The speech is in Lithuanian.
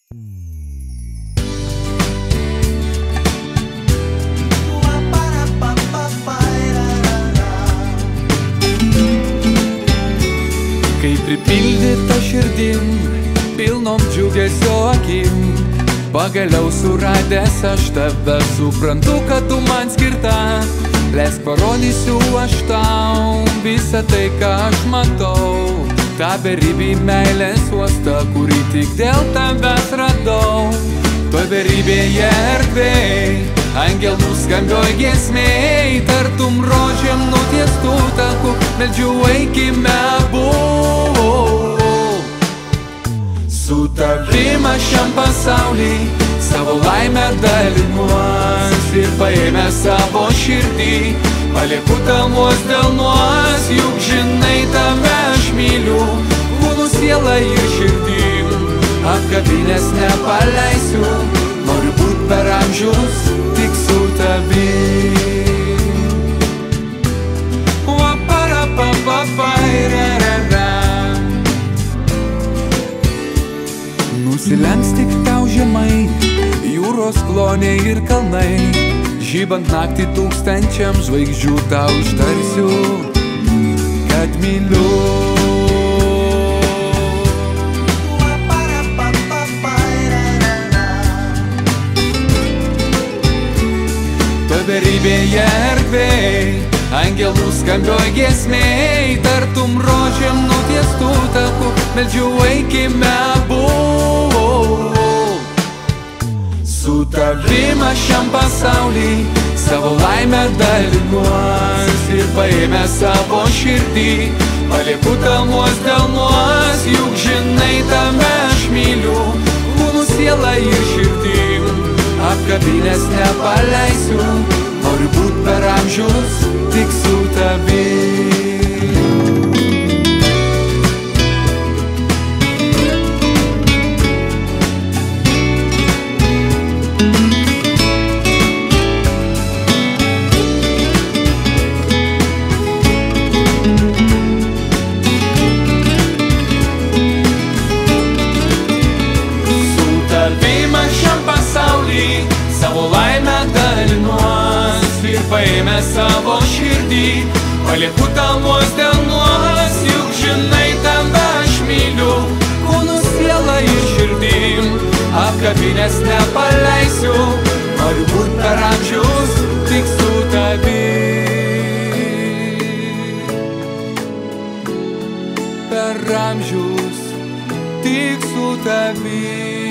Kai pripildyta širdim, pilnom džiugesio akim, pagaliau suradęs aš tave, suprantu, kad tu man skirta. Leisk parodysiu aš tau visą tai, ką aš matau, tą beribį meilės uostą, kurį tik dėl tavęs radau. Toj beribėje erdvėj, angelų skambioj giesmėj, tartum rožėm nutiestų takų, meldžiu eikime abu. Su tavim aš šiam pasaulį savo laimę dalinuos ir paėmę savo širdį palieku tavos delnuos, juk žinai tave aš myliu, kūnu, sielą ir širdim, apkabinęs nepaleisiu, noriu būt per amžius tik su tavim. Nusilenks tik tau žemai, jūros kloniai ir kalnai, žybant naktį tūkstančiam žvaigždžių tau ištarsiu, kad myliu. Toj beribėje erdvėj, angelų skambioj giesmėj, tartum rožėm nutiestų takų, meldžiu eikime abu. Su tavim aš šiam pasaulį savo laimę dalinuos ir paėmę savo širdį palieku tavos delnuos, juk žinai tave aš myliu, kūnu, sielą ir širdim, apkabinęs nepaleisiu, noriu būt per amžius tik su tavim. Savo laimę dalinuos ir paėmę savo širdį palieku tavos delnuos, juk žinai tave aš myliu, kūnu, sielą ir širdim, apkabinęs nepaleisiu, noriu būt per amžius tik su tavim. Per amžius tik su tavim.